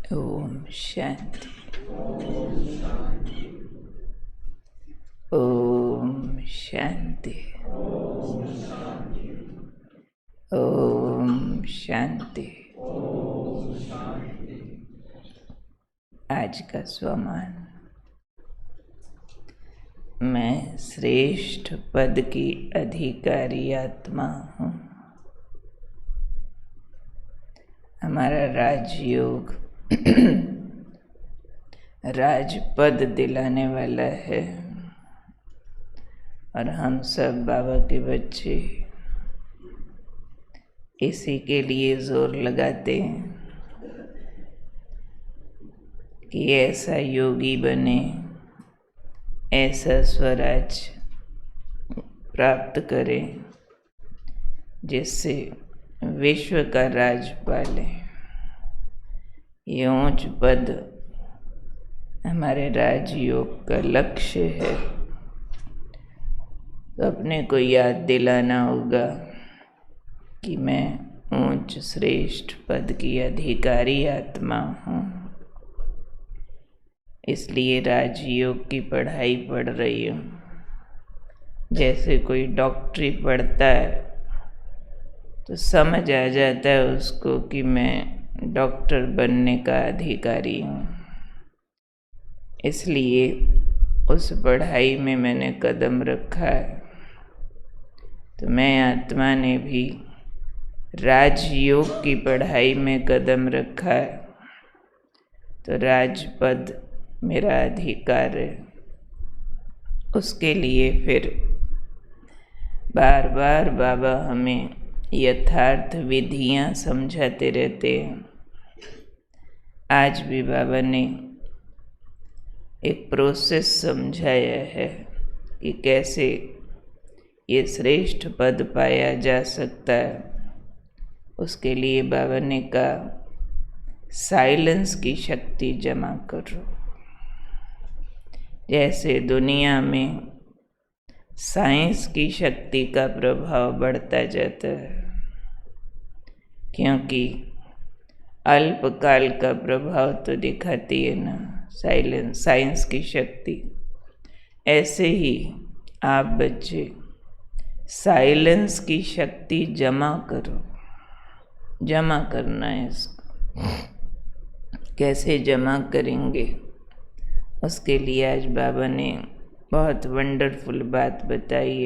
ओम शांति। ओम शांति। ओम शांति। आज का स्वमान। मैं श्रेष्ठ पद की अधिकारी आत्मा हूँ। हमारा राजयोग राजपद दिलाने वाला है और हम सब बाबा के बच्चे इसी के लिए जोर लगाते हैं कि ऐसा योगी बने, ऐसा स्वराज प्राप्त करें जिससे विश्व का राज पाले। ये ऊंच पद हमारे राजयोग का लक्ष्य है। तो अपने को याद दिलाना होगा कि मैं ऊंच श्रेष्ठ पद की अधिकारी आत्मा हूँ। इसलिए राजयोग की पढ़ाई पढ़ रही हूँ। जैसे कोई डॉक्टरी पढ़ता है तो समझ आ जाता है उसको कि मैं डॉक्टर बनने का अधिकारी हूँ। इसलिए उस पढ़ाई में मैंने कदम रखा है। तो मैं आत्मा ने भी राजयोग की पढ़ाई में कदम रखा है। तो राजपद मेरा अधिकार है। उसके लिए फिर बार बार बाबा हमें यथार्थ विधियां समझाते रहते हैं। आज भी बाबा ने एक प्रोसेस समझाया है कि कैसे ये श्रेष्ठ पद पाया जा सकता है। उसके लिए बाबा ने कहा साइलेंस की शक्ति जमा करो। जैसे दुनिया में साइंस की शक्ति का प्रभाव बढ़ता जाता है, क्योंकि अल्पकाल का प्रभाव तो दिखाती है ना साइंस की शक्ति। ऐसे ही आप बच्चे साइलेंस की शक्ति जमा करो। जमा करना है इसको। कैसे जमा करेंगे उसके लिए आज बाबा ने बहुत वंडरफुल बात बताई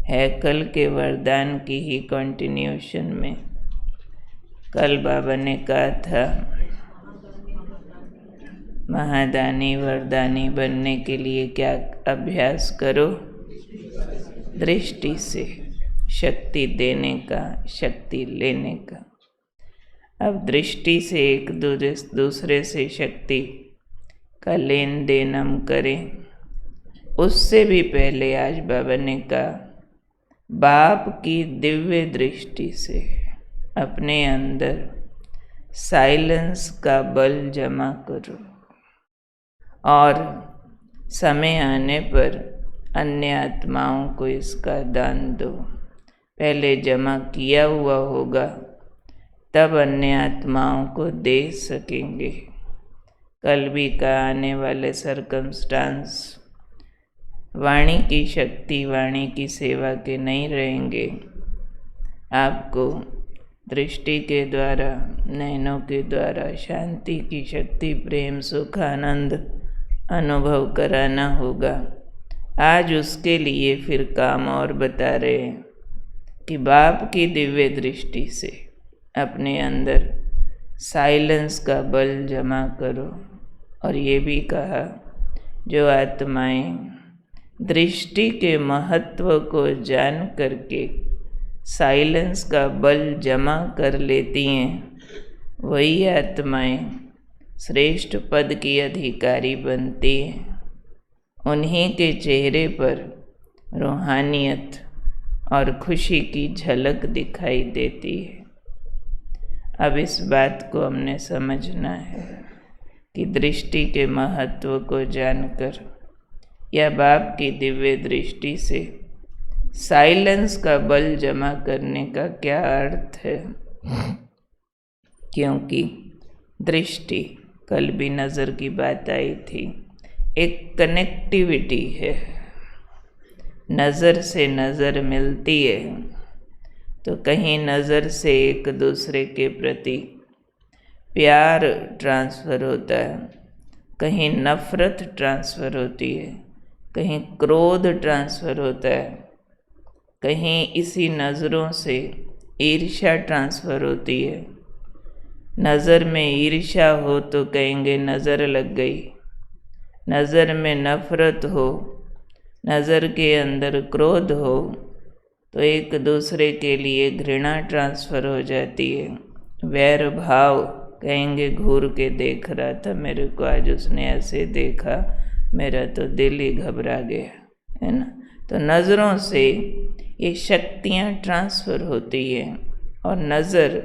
है कल के वरदान की ही कंटिन्यूशन में। कल बाबा ने कहा था महादानी वरदानी बनने के लिए क्या अभ्यास करो? दृष्टि से शक्ति देने का, शक्ति लेने का। अब दृष्टि से एक दूसरे से शक्ति का लेन देन हम करें। उससे भी पहले आज बाबा ने कहा बाप की दिव्य दृष्टि से अपने अंदर साइलेंस का बल जमा करो और समय आने पर अन्य आत्माओं को इसका दान दो। पहले जमा किया हुआ होगा तब अन्य आत्माओं को दे सकेंगे। कल भी का आने वाले सरकमस्टांस वाणी की शक्ति, वाणी की सेवा के नहीं रहेंगे। आपको दृष्टि के द्वारा, नयनों के द्वारा शांति की शक्ति, प्रेम, सुख, आनंद अनुभव कराना होगा। आज उसके लिए फिर काम और बता रहे हैं कि बाप की दिव्य दृष्टि से अपने अंदर साइलेंस का बल जमा करो। और ये भी कहा जो आत्माएं दृष्टि के महत्व को जान करके साइलेंस का बल जमा कर लेती हैं, वही आत्माएं श्रेष्ठ पद की अधिकारी बनती हैं। उन्हीं के चेहरे पर रूहानियत और खुशी की झलक दिखाई देती है। अब इस बात को हमने समझना है कि दृष्टि के महत्व को जानकर या बाप की दिव्य दृष्टि से साइलेंस का बल जमा करने का क्या अर्थ है। क्योंकि दृष्टि, कल भी नज़र की बात आई थी, एक कनेक्टिविटी है। नज़र से नज़र मिलती है तो कहीं नज़र से एक दूसरे के प्रति प्यार ट्रांसफ़र होता है, कहीं नफ़रत ट्रांसफ़र होती है, कहीं क्रोध ट्रांसफ़र होता है, कहीं इसी नज़रों से ईर्ष्या ट्रांसफ़र होती है। नज़र में ईर्ष्या हो तो कहेंगे नज़र लग गई, नज़र में नफ़रत हो, नज़र के अंदर क्रोध हो तो एक दूसरे के लिए घृणा ट्रांसफ़र हो जाती है। वैर भाव, कहेंगे घूर के देख रहा था मेरे को, आज उसने ऐसे देखा, मेरा तो दिल ही घबरा गया, है ना। तो नज़रों से ये शक्तियाँ ट्रांसफ़र होती हैं और नज़र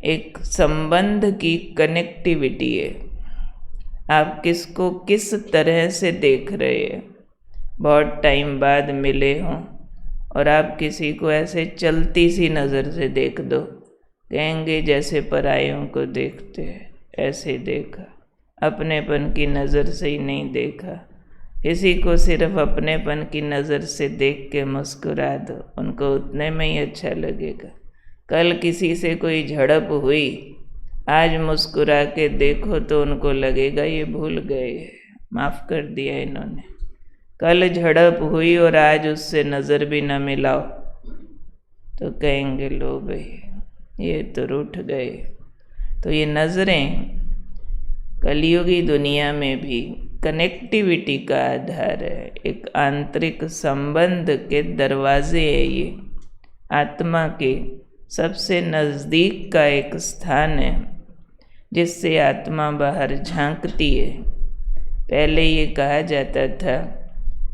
एक संबंध की कनेक्टिविटी है। आप किसको किस तरह से देख रहे हैं। बहुत टाइम बाद मिले हों और आप किसी को ऐसे चलती सी नज़र से देख दो, कहेंगे जैसे परायों को देखते हैं ऐसे देखा, अपनेपन की नज़र से ही नहीं देखा। किसी को सिर्फ अपनेपन की नज़र से देख के मुस्कुरा दो, उनको उतने में ही अच्छा लगेगा। कल किसी से कोई झड़प हुई, आज मुस्कुरा के देखो तो उनको लगेगा ये भूल गए, माफ़ कर दिया इन्होंने। कल झड़प हुई और आज उससे नज़र भी न मिलाओ तो कहेंगे लो भाई ये तो रूठ गए। तो ये नज़रें कलयुगी दुनिया में भी कनेक्टिविटी का आधार है, एक आंतरिक संबंध के दरवाजे है। ये आत्मा के सबसे नज़दीक का एक स्थान है जिससे आत्मा बाहर झांकती है। पहले ये कहा जाता था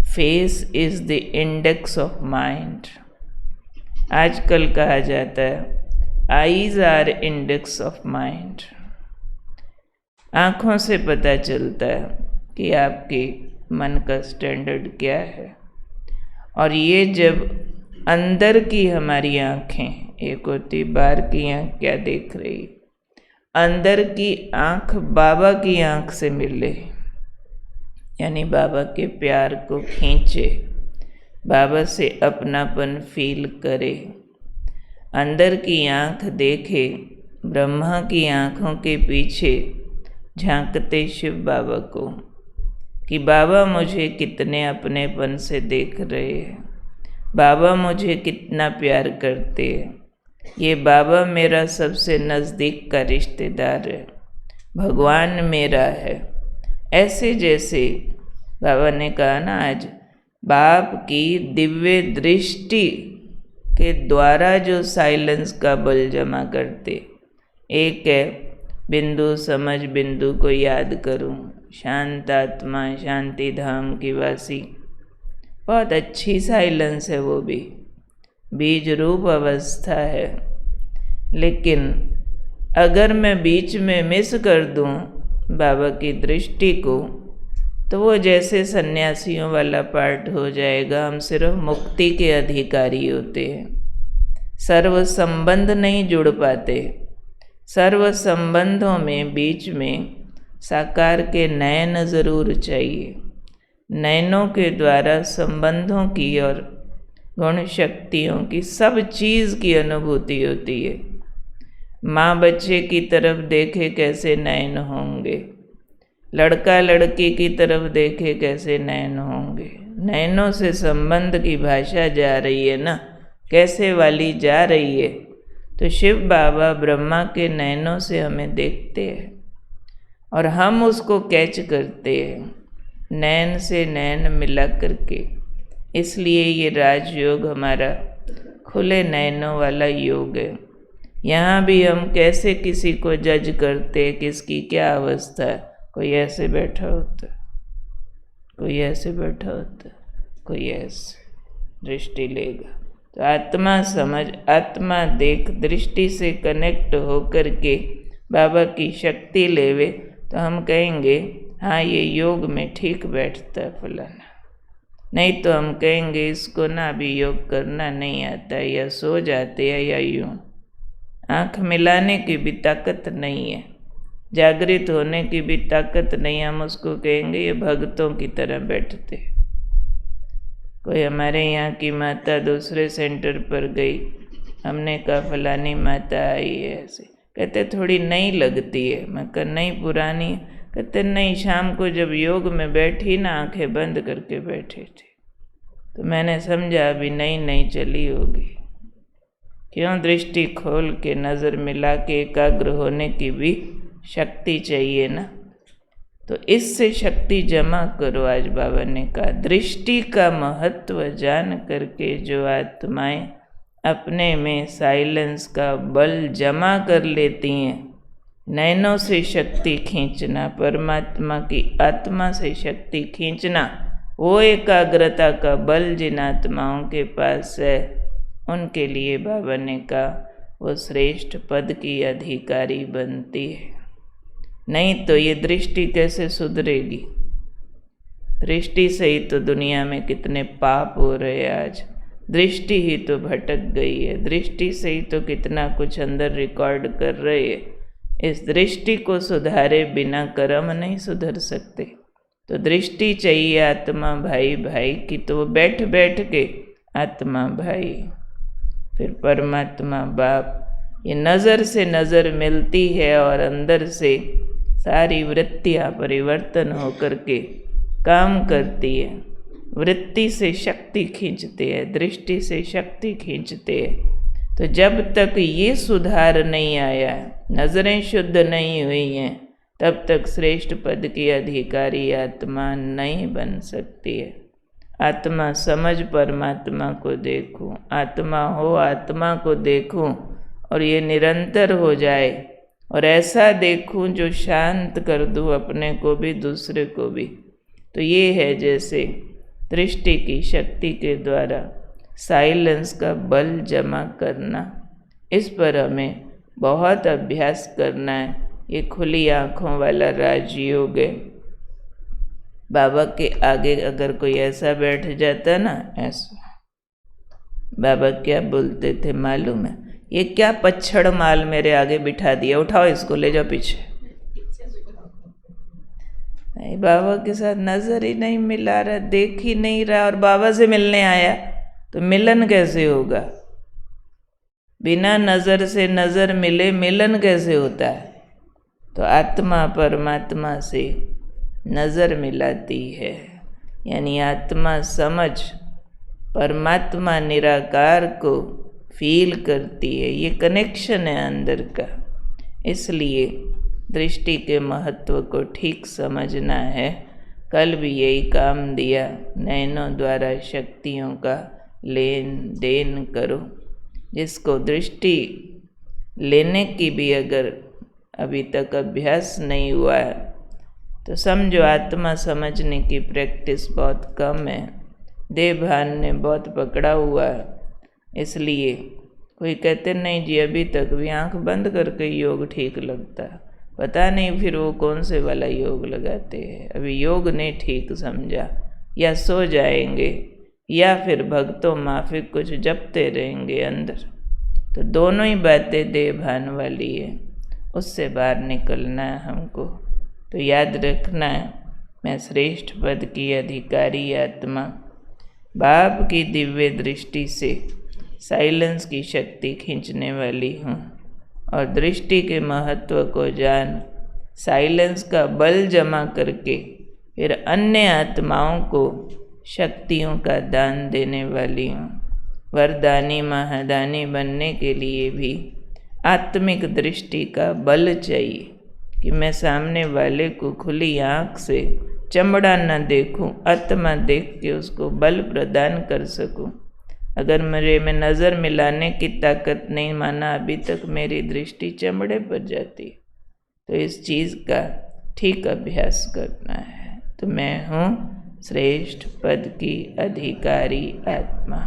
face is the index of mind, आजकल कहा जाता है eyes are index of mind. आँखों से पता चलता है कि आपके मन का स्टैंडर्ड क्या है। और ये जब अंदर की हमारी आँखें, एक होती बाहर की आँख क्या देख रही, अंदर की आँख बाबा की आँख से मिले, यानी बाबा के प्यार को खींचे, बाबा से अपनापन फील करे, अंदर की आँख देखे, ब्रह्मा की आँखों के पीछे झांकते शिव बाबा को कि बाबा मुझे कितने अपनेपन से देख रहे हैं, बाबा मुझे कितना प्यार करते हैं, ये बाबा मेरा सबसे नज़दीक का रिश्तेदार है, भगवान मेरा है। ऐसे जैसे बाबा ने कहा ना आज, बाप की दिव्य दृष्टि के द्वारा जो साइलेंस का बल जमा करते, एक है बिंदु समझ बिंदु को याद करूं, शांत आत्मा शांति धाम की वासी, बहुत अच्छी साइलेंस है, वो भी बीज रूप अवस्था है। लेकिन अगर मैं बीच में मिस कर दूं बाबा की दृष्टि को तो वो जैसे सन्यासियों वाला पार्ट हो जाएगा, हम सिर्फ मुक्ति के अधिकारी होते हैं, सर्व संबंध नहीं जुड़ पाते। सर्व संबंधों में बीच में साकार के नयन ज़रूर चाहिए, नयनों के द्वारा संबंधों की और गुण शक्तियों की सब चीज़ की अनुभूति होती है। माँ बच्चे की तरफ देखे कैसे नयन होंगे, लड़का लड़की की तरफ देखे कैसे नयन होंगे। नयनों से संबंध की भाषा जा रही है ना, कैसे वाली जा रही है। तो शिव बाबा ब्रह्मा के नयनों से हमें देखते हैं और हम उसको कैच करते हैं, नैन से नैन मिला करके। इसलिए ये राजयोग हमारा खुले नयनों वाला योग है। यहाँ भी हम कैसे किसी को जज करते, किसकी क्या अवस्था है। कोई ऐसे बैठा होता, कोई ऐसे बैठा होता, कोई ऐसे, दृष्टि लेगा। तो आत्मा समझ, आत्मा देख, दृष्टि से कनेक्ट होकर के बाबा की शक्ति लेवे तो हम कहेंगे हाँ ये योग में ठीक बैठता है फलाना। नहीं तो हम कहेंगे इसको ना अभी योग करना नहीं आता, या सो जाते हैं, या यूँ आँख मिलाने की भी ताकत नहीं है। जागृत होने की भी ताकत नहीं, हम उसको कहेंगे ये भक्तों की तरह बैठते। कोई हमारे यहाँ की माता दूसरे सेंटर पर गई, हमने कहा फलानी माता आई है, ऐसे कहते थोड़ी नई लगती है। मैं कहा नहीं पुरानी, कहते नहीं शाम को जब योग में बैठी ना आंखें बंद करके बैठे थे। तो मैंने समझा अभी नई नई चली होगी। क्यों? दृष्टि खोल के नज़र मिला के एकाग्र होने की भी शक्ति चाहिए ना। तो इससे शक्ति जमा करो। आज बाबा ने कहा दृष्टि का महत्व जान करके जो आत्माएं अपने में साइलेंस का बल जमा कर लेती हैं, नैनों से शक्ति खींचना, परमात्मा की आत्मा से शक्ति खींचना, वो एकाग्रता का बल जिन आत्माओं के पास है, उनके लिए बाबा ने कहा वो श्रेष्ठ पद की अधिकारी बनती है। नहीं तो ये दृष्टि कैसे सुधरेगी? दृष्टि से ही तो दुनिया में कितने पाप हो रहे हैं। आज दृष्टि ही तो भटक गई है, दृष्टि से ही तो कितना कुछ अंदर रिकॉर्ड कर रहे हैं। इस दृष्टि को सुधारे बिना कर्म नहीं सुधर सकते। तो दृष्टि चाहिए आत्मा भाई भाई की, तो वो बैठ बैठ के आत्मा भाई, फिर परमात्मा बाप, ये नज़र से नज़र मिलती है और अंदर से सारी वृत्तियाँ परिवर्तन होकर के काम करती है। वृत्ति से शक्ति खींचते हैं, दृष्टि से शक्ति खींचते हैं। तो जब तक ये सुधार नहीं आया, नज़रें शुद्ध नहीं हुई हैं, तब तक श्रेष्ठ पद की अधिकारी आत्मा नहीं बन सकती है। आत्मा समझ परमात्मा को देखूं, आत्मा हो आत्मा को देखूं, और ये निरंतर हो जाए। और ऐसा देखूं जो शांत कर दूं अपने को भी दूसरे को भी। तो ये है जैसे दृष्टि की शक्ति के द्वारा साइलेंस का बल जमा करना। इस पर हमें बहुत अभ्यास करना है। ये खुली आँखों वाला राजयोग है। बाबा के आगे अगर कोई ऐसा बैठ जाता ना, ऐसा, बाबा क्या बोलते थे मालूम है? ये क्या पच्छड़ माल मेरे आगे बिठा दिया, उठाओ इसको ले जाओ पीछे। नहीं, बाबा के साथ नजर ही नहीं मिला रहा, देख ही नहीं रहा, और बाबा से मिलने आया तो मिलन कैसे होगा? बिना नजर से नजर मिले मिलन कैसे होता है? तो आत्मा परमात्मा से नजर मिलाती है, यानी आत्मा समझ परमात्मा निराकार को फील करती है। ये कनेक्शन है अंदर का। इसलिए दृष्टि के महत्व को ठीक समझना है। कल भी यही काम दिया, नैनों द्वारा शक्तियों का लेन देन करो। जिसको दृष्टि लेने की भी अगर अभी तक अभ्यास नहीं हुआ है, तो समझो आत्मा समझने की प्रैक्टिस बहुत कम है। देह भान ने बहुत पकड़ा हुआ है। इसलिए कोई कहते नहीं जी अभी तक भी आंख बंद करके योग ठीक लगता, पता नहीं फिर वो कौन से वाला योग लगाते हैं। अभी योग ने ठीक समझा, या सो जाएंगे या फिर भक्तों माफिक कुछ जपते रहेंगे अंदर। तो दोनों ही बातें देह भान वाली है, उससे बाहर निकलना है हमको। तो याद रखना है, मैं श्रेष्ठ पद की अधिकारी आत्मा बाप की दिव्य दृष्टि से साइलेंस की शक्ति खींचने वाली हूँ, और दृष्टि के महत्व को जान साइलेंस का बल जमा करके फिर अन्य आत्माओं को शक्तियों का दान देने वाली हूँ। वरदानी महादानी बनने के लिए भी आत्मिक दृष्टि का बल चाहिए कि मैं सामने वाले को खुली आँख से चमड़ा न देखूं, आत्मा देख के उसको बल प्रदान कर सकूं। अगर मेरे में नज़र मिलाने की ताकत नहीं, माना अभी तक मेरी दृष्टि चमड़े पर जाती, तो इस चीज़ का ठीक अभ्यास करना है। तो मैं हूँ श्रेष्ठ पद की अधिकारी आत्मा।